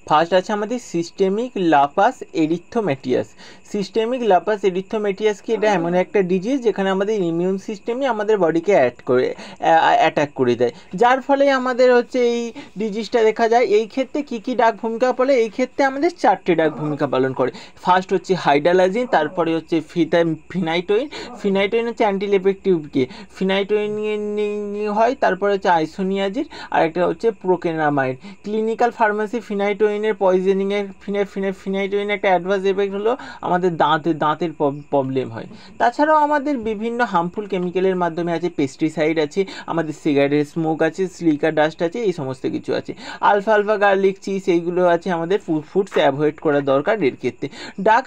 First আছে আমাদের systemic La Paz এরিথ্রোমেটিয়াস। Systemic La Paz এরিথ্রোমেটিয়াস কি, এটা এমন একটা ডিজিজ যেখানে আমাদের ইমিউন সিস্টেমই আমাদের বডিকে অ্যাটাক করে দেয়, যার ফলে আমাদের হচ্ছে এই ডিজিজটা দেখা যায়। এই ক্ষেত্রে কী কী ডাক ভূমিকা পালন, এই ক্ষেত্রে আমাদের 4টে ডাক ভূমিকা পালন করে। ফার্স্ট হচ্ছে হাইড্রালাজিন, তারপরে হচ্ছে ফিনাইটোইন। ফিনাইটোইন হচ্ছে অ্যান্টিলেপেকটিভ কে, ফিনাইটোইন হয়, তারপরে হচ্ছে আইসোনিয়াজিন, আর একটা হচ্ছে প্রোকেনামাইড। ক্লিনিক্যাল ফার্মাসি ফিনাইটোইনের পয়জনিংয়ের ফিনাইটোইনের একটা অ্যাডভার্স এফেক্ট হলো আমাদের দাঁতের প্রবলেম হয়। তাছাড়াও আমাদের বিভিন্ন হার্মফুল কেমিক্যালের মাধ্যমে আছে, পেস্টিসাইড আছে, আমাদের সিগারেটের স্মোক আছে, স্লিকার ডাস্ট আছে, এই সমস্ত কিছু আছে। আলফা গার্লিক চিজ এইগুলো আছে, আমাদের ফুডস অ্যাভয়েড করা দরকার এর ক্ষেত্রে। ডার্ক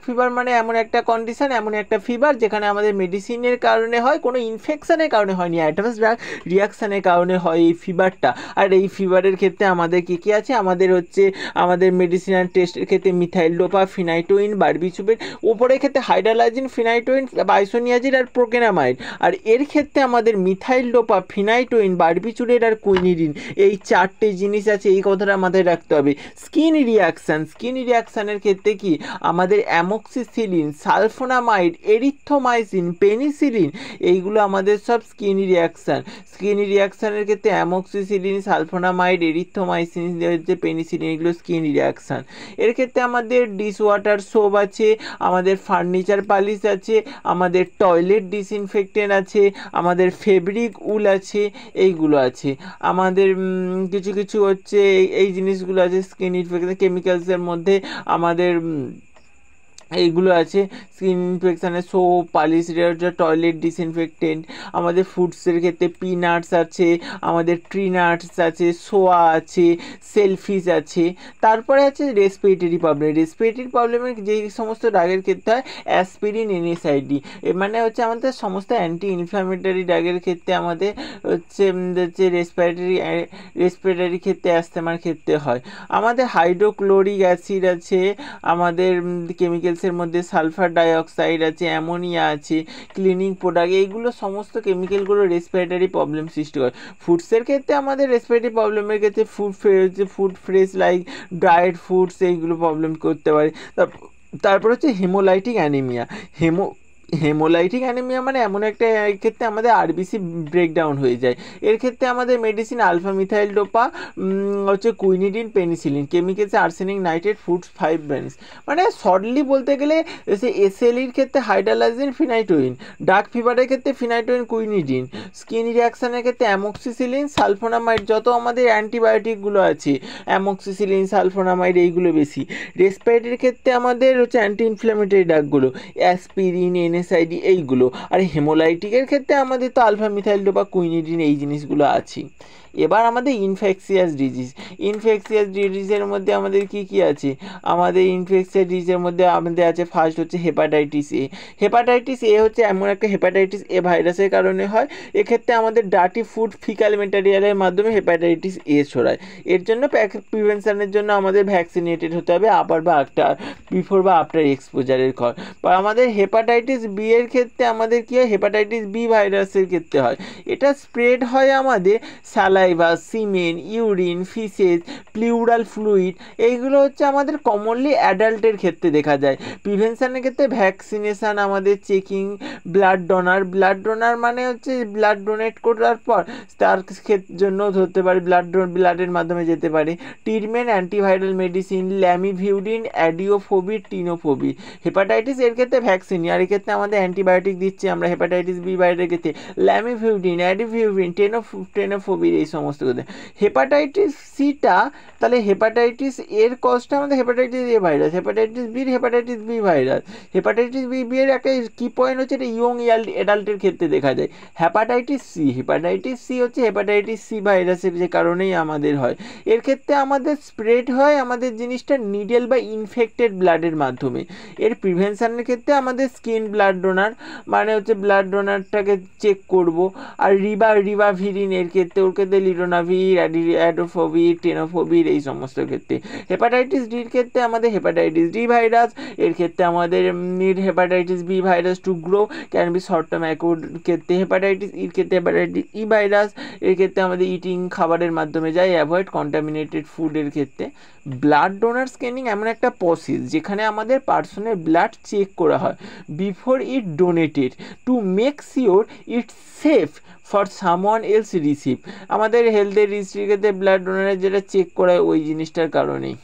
ফিভার মানে এমন একটা কন্ডিশন, এমন একটা ফিভার যেখানে আমাদের মেডিসিনের কারণে হয়, কোনো ইনফেকশনের কারণে হয়নি, অ্যাডভার্স ড্রাগ রিয়াকশানের কারণে হয় এই ফিভারটা। আর এই ফিভারের ক্ষেত্রে আমাদের কী কী আছে, আমাদের হচ্ছে আমাদের মেডিসিনাল টেস্টের ক্ষেত্রে মিথাইল ডোপা, ফিনাইটোইন, বারবিচুবেট, ওপরের ক্ষেত্রে হাইড্রালাজিন, ফিনাইটোইন, আইসোনিয়াজিন আর প্রোকেনামাইড। আর এর ক্ষেত্রে আমাদের মিথাইল ডোপা, ফিনাইটোইন, বারবিচুরেট আর কুইনিডিন, এই 4টে জিনিস আছে, এই কথাটা মাথায় রাখতে হবে। স্কিন রিয়াকশানের ক্ষেত্রে কি, আমাদের অ্যামোক্সিসিলিন, সালফোনামাইড, এরিথ্রোমাইসিন, পেনিসিলিন, এইগুলো আমাদের সব স্কিন রিয়াকশানের ক্ষেত্রে অ্যামোক্সিসিলিন, সালফোনামাইড, এরিথ্রোমাইসিন, পেনিসিলিন, এগুলো স্কিন রিয়াকশান। এর ক্ষেত্রে আমাদের ডিশওয়াটার সোপ আছে, আমাদের ফার্নিচার পালিশ আছে, আমাদের টয়লেট ডিসইনফেক্টেন্ট আছে, আমাদের ফেব্রিক উল আছে, এইগুলো আছে। আমাদের কিছু হচ্ছে এই জিনিসগুলো আছে স্কিন ইনফেকশন কেমিক্যালসের মধ্যে, আমাদের এইগুলো আছে স্কিন ইনফেকশানের সোপ, পালিশ, টয়লেট ডিসইনফেক্টেন্ট। আমাদের ফুডসের ক্ষেত্রে পিনাটস আছে, আমাদের ট্রি নাটস আছে, সোয়া আছে, সেলফিশ আছে। তারপরে আছে রেসপিরেটরি প্রবলেমের যেই সমস্ত ডাগের ক্ষেত্রে হয় অ্যাসপিরিন, NSAID, মানে হচ্ছে আমাদের সমস্ত অ্যান্টি ইনফ্ল্যামেটরি ডাগের ক্ষেত্রে আমাদের হচ্ছে রেসপিরেটরি ক্ষেত্রে অ্যাস্থমার ক্ষেত্রে হয়। আমাদের হাইড্রোক্লোরিক অ্যাসিড আছে, আমাদের কেমিক্যালসের মধ্যে সালফার ডাইঅক্সাইড আছে, অ্যামোনিয়া আছে, ক্লিনিং প্রোডাক্ট, এইগুলো সমস্ত কেমিক্যালগুলো রেসপিরেটরি প্রবলেম সৃষ্টি করে। ফুডসের ক্ষেত্রে আমাদের রেসপিরেটরি প্রবলেমের ক্ষেত্রে food fresh like dried foods, এইগুলো প্রবলেম করতে পারে। তারপর হচ্ছে হেমোলাইটিক অ্যানিমিয়া মানে এমন একটা ক্ষেত্রে আমাদের আরবিসি ব্রেকডাউন হয়ে যায়। এর ক্ষেত্রে আমাদের মেডিসিন আলফা মিথাইল ডোপা, হচ্ছে কুইনিডিন, পেনিসিলিন, কেমিক্যালসে আর্সেনিক নাইট্রেট, ফুডস 5 ব্র্যান্ডস। মানে শর্টলি বলতে গেলে সে এসএলইর ক্ষেত্রে হাইড্রালাজিন, ফিনাইটোইন, ডার্ক ফিভারের ক্ষেত্রে ফিনাইটোইন, কুইনিডিন, স্কিন রিয়াকশানের ক্ষেত্রে অ্যামোক্সিসিলিন, সালফোনামাইড, যত আমাদের অ্যান্টিবায়োটিকগুলো আছে অ্যামোক্সিসিলিন, সালফোনামাইড, এইগুলো বেশি। রেসপিরেটরির ক্ষেত্রে আমাদের হচ্ছে অ্যান্টি ইনফ্ল্যামেটরি ডাকগুলো অ্যাসপিরিন, NSAID, এইগুলো। আর হেমোলাইটিকের ক্ষেত্রে আমাদের তো আলফা মিথাইল ডোপা, কুইনিডিন, এই জিনিসগুলো আছে। এবার আমাদের ইনফেকশিয়াস ডিজিজের মধ্যে আমাদের কি কি আছে, আমাদের ইনফেকশিয়াস ডিজিজের মধ্যে আমাদের আছে ফার্স্ট হচ্ছে হেপাটাইটিস এ হচ্ছে এমন একটা হেপাটাইটিস এ ভাইরাসের কারণে হয়। এক্ষেত্রে আমাদের ডার্টি ফুড, ফিকাল ম্যাটেরিয়ালের মাধ্যমে হেপাটাইটিস এ ছড়ায়। এর জন্য প্রিভেনশনের জন্য আমাদের ভ্যাকসিনেটেড হতে হবে বিফোর বা আফটার এক্সপোজারের পর। আমাদের হেপাটাইটিস বি এর ক্ষেত্রে আমাদের কি হয়, হেপাটাইটিস বি ভাইরাসের ক্ষেত্রে হয়, এটা স্প্রেড হয় আমাদের সালাইভা, সিমেন, ইউরিন, ফিসেস, প্লিউরাল ফ্লুইড, এইগুলো হচ্ছে আমাদের কমনলি অ্যাডাল্টের ক্ষেত্রে দেখা যায়। প্রিভেনশনের ক্ষেত্রে ভ্যাকসিনেশান, আমাদের চেকিং, ব্লাড ডোনার মানে হচ্ছে ব্লাড ডোনেট করার পর তার জন্য ধরতে পারে ব্লাডের মাধ্যমে যেতে পারে। Treatment antiviral medicine, lamivudine, adefovir, tenofovir. Hepatitis এর ক্ষেত্রে ভ্যাকসিন, আর এক্ষেত্রে আমাদের অ্যান্টিবায়োটিক দিচ্ছি আমরা হেপাটাইটিস বি ভাইরাসের ক্ষেত্রে ল্যামিভিউডিন, অ্যাডিভিউডিন, টেনোফোবির, এই সমস্ত কথা। হেপাটাইটিস সিটা, তাহলে হেপাটাইটিস এর কজটা আমাদের hepatitis A virus, hepatitis B virus. Hepatitis B এর একটা কি পয়েন্ট হচ্ছে, এটা ইয়ং অ্যাডাল্টের ক্ষেত্রে দেখা যায়। হেপাটাইটিস সি হচ্ছে হেপাটাইটিস সি ভাইরাসের যে কারণেই আমাদের হয়। এর ক্ষেত্রে আমাদের স্প্রেড হয় আমাদের জিনিসটা নিডেল বা ইনফেক্টেড ব্লাডের মাধ্যমে। এর প্রিভেনশনের ক্ষেত্রে আমাদের স্কিন ব্লাড ডোনার মানে হচ্ছে ব্লাড ডোনারটাকে চেক করব। আর রিবাভিরিন এর ক্ষেত্রে ওর ক্ষেত্রে লিডোনাভির, অ্যাডোফোভির, টেনোফোভির এই সমস্ত ক্ষেত্রে। হেপাটাইটিস ডির ক্ষেত্রে আমাদের হেপাটাইটিস ডি ভাইরাস, এর ক্ষেত্রে আমাদের need hepatitis B virus to grow, can be short term acute ক্ষেত্রে হেপাটাইটিস ইর ক্ষেত্রে হেপাটাইটিস ই ভাইরাস, এর ক্ষেত্রে আমাদের ইটিং খাবারের মাধ্যমে যায়, অ্যাভয়েড কন্টামিনেটেড ফুডের ক্ষেত্রে। ব্লাড ডোনার স্ক্যানিং এমন একটা প্রসেস যেখানে আমাদের পার্সনের ব্লাড চেক করা হয় before it donated to make sure it safe for someone else receive. আমাদের হেলথের হিস্ট্রির ক্ষেত্রে ব্লাড ডোনারের যেটা চেক করা হয় ওই জিনিসটার কারণেই।